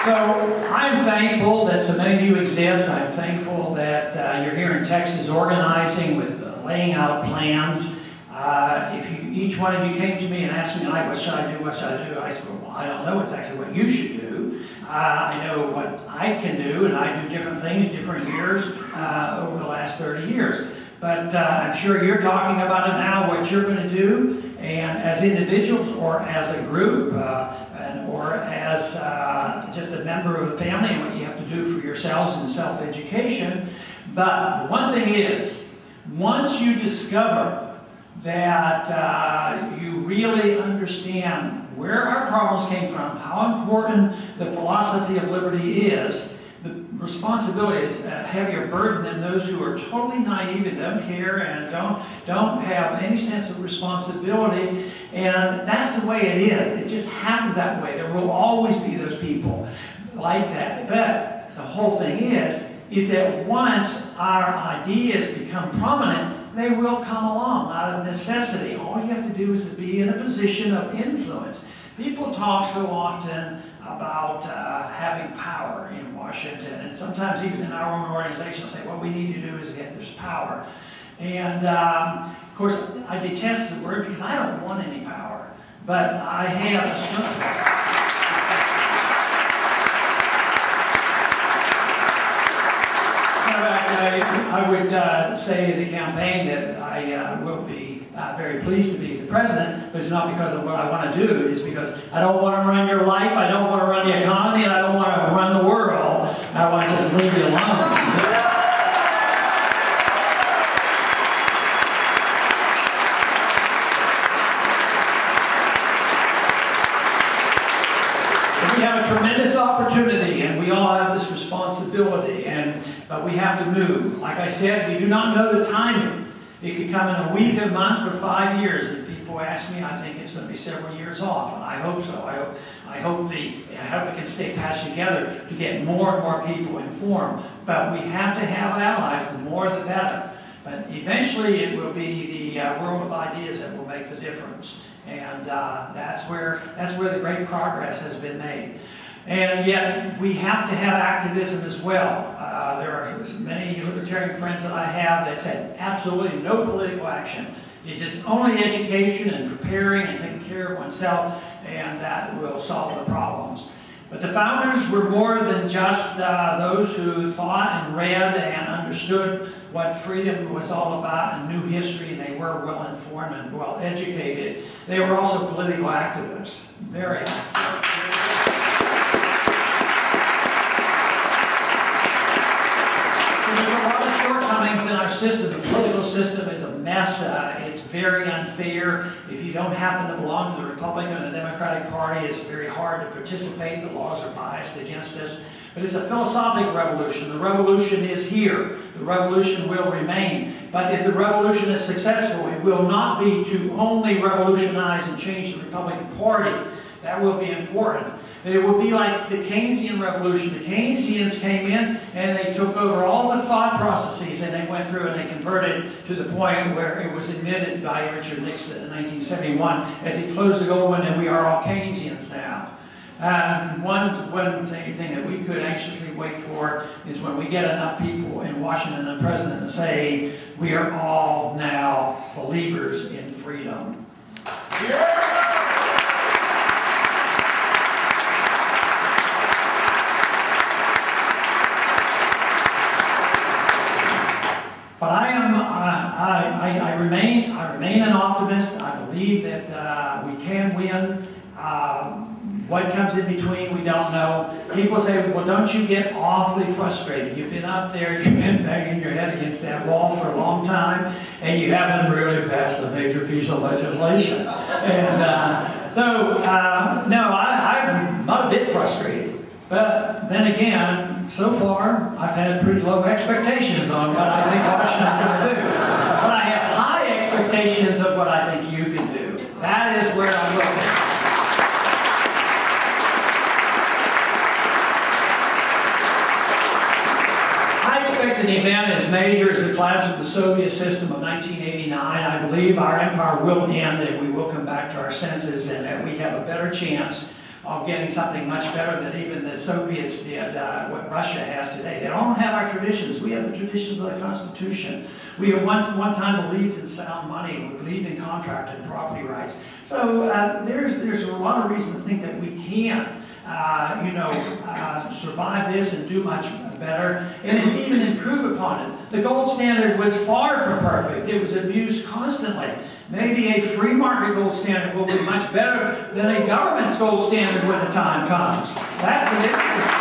So I'm thankful that so many of you exist. I'm thankful that you're here in Texas organizing with laying out plans. If each one of you came to me and asked me tonight, what should I do, what should I do? I said, well, I don't know exactly what you should do. I know what I can do, and I do different things, different years over the last 30 years. But I'm sure you're talking about it now, what you're going to do, and as individuals or as a group, or as just a member of the family, and what you have to do for yourselves in self-education. But the one thing is, once you discover that you really understand where our problems came from, how important the philosophy of liberty is, the responsibility is a heavier burden than those who are totally naive and don't care and don't have any sense of responsibility. And that's the way it is. It just happens that way. There will always be those people like that. But the whole thing is that once our ideas become prominent, they will come along out of necessity. All you have to do is to be in a position of influence. People talk so often about having power in Washington, and sometimes even in our own organization say, what we need to do is get this power. And of course, I detest the word because I don't want any power, but I have a son. I would say in the campaign that I will be very pleased to be the president, but it's not because of what I want to do. It's because I don't want to run your life, I don't want to run the economy, and I don't want to run the world. I want to just leave you alone. We have a tremendous opportunity, and we all have this responsibility, but we have to move. Like I said, we do not know the timing. It could come in a week, a month, or 5 years. If people ask me, I think it's going to be several years off, and I hope so. I hope we can stay patched together to get more and more people informed. But we have to have allies. The more, the better. But eventually, it will be the world of ideas that will make the difference, and that's where the great progress has been made. And yet, we have to have activism as well. There are many libertarian friends that I have that said absolutely no political action. It's just only education and preparing and taking care of oneself, and that will solve the problems. But the founders were more than just those who thought and read and understood what freedom was all about and knew history, and they were well informed and well educated. They were also political activists, very active. There's a lot of shortcomings in our system. The political system is a mess. It's very unfair. If you don't happen to belong to the Republican or the Democratic Party, it's very hard to participate. The laws are biased against us. But it's a philosophical revolution. The revolution is here. The revolution will remain. But if the revolution is successful, it will not be to only revolutionize and change the Republican Party. That will be important. It will be like the Keynesian revolution. The Keynesians came in and they took over all the thought processes, and they went through and they converted to the point where it was admitted by Richard Nixon in 1971 as he closed the gold window, and we are all Keynesians now. One thing that we could anxiously wait for is when we get enough people in Washington and the president to say, we are all now believers in freedom. Yeah! But I remain an optimist. I believe that we can win. What comes in between, we don't know. People say, well, don't you get awfully frustrated? You've been up there, you've been banging your head against that wall for a long time, and you haven't really passed a major piece of legislation. And no, I'm not a bit frustrated. But then again, so far, I've had pretty low expectations on what I think Washington's going to do. But I have high expectations of what I think you can do. That is where I'm looking. An event as major as the collapse of the Soviet system of 1989. I believe our empire will end, and we will come back to our senses, and that we have a better chance of getting something much better than even the Soviets did, what Russia has today. They don't have our traditions. We have the traditions of the Constitution. We at one time believed in sound money. We believed in contract and property rights. So there's a lot of reason to think that we can, survive this and do much better, and even improve upon it. The gold standard was far from perfect. It was abused constantly. Maybe a free market gold standard will be much better than a government's gold standard when the time comes. That's the difference.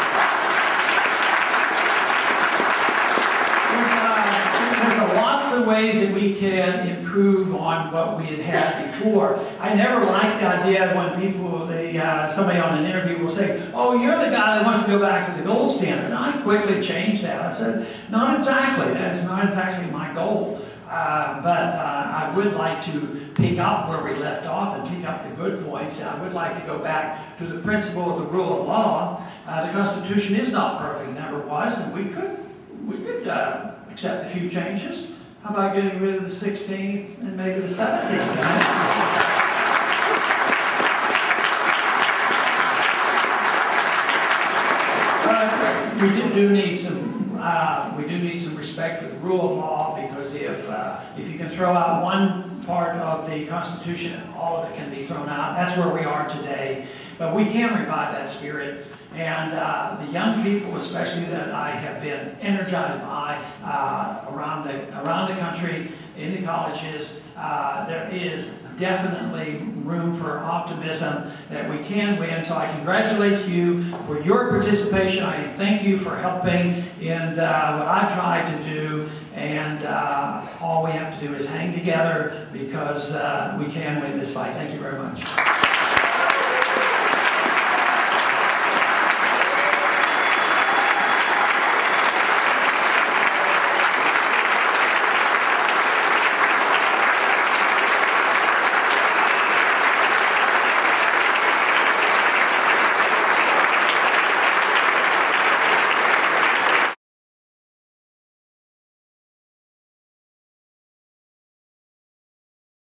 There's lots of ways that we can improve on what we had had before. I never liked the idea when people, somebody on an interview will say, "Oh, you're the guy that wants to go back to the gold standard." And I quickly changed that. I said, "Not exactly. That's not exactly my goal." But I would like to pick up where we left off and pick up the good points. I would like to go back to the principle of the rule of law. The Constitution is not perfect, never was, and we could accept a few changes. How about getting rid of the 16th and maybe the 17th? We do need some respect for the rule of law, because if you can throw out one part of the Constitution, all of it can be thrown out. That's where we are today. But we can revive that spirit. And the young people, especially, that I have been energized by around the country, in the colleges, there is definitely room for optimism that we can win. So I congratulate you for your participation. I thank you for helping in what I've tried to do. And all we have to do is hang together, because we can win this fight. Thank you very much.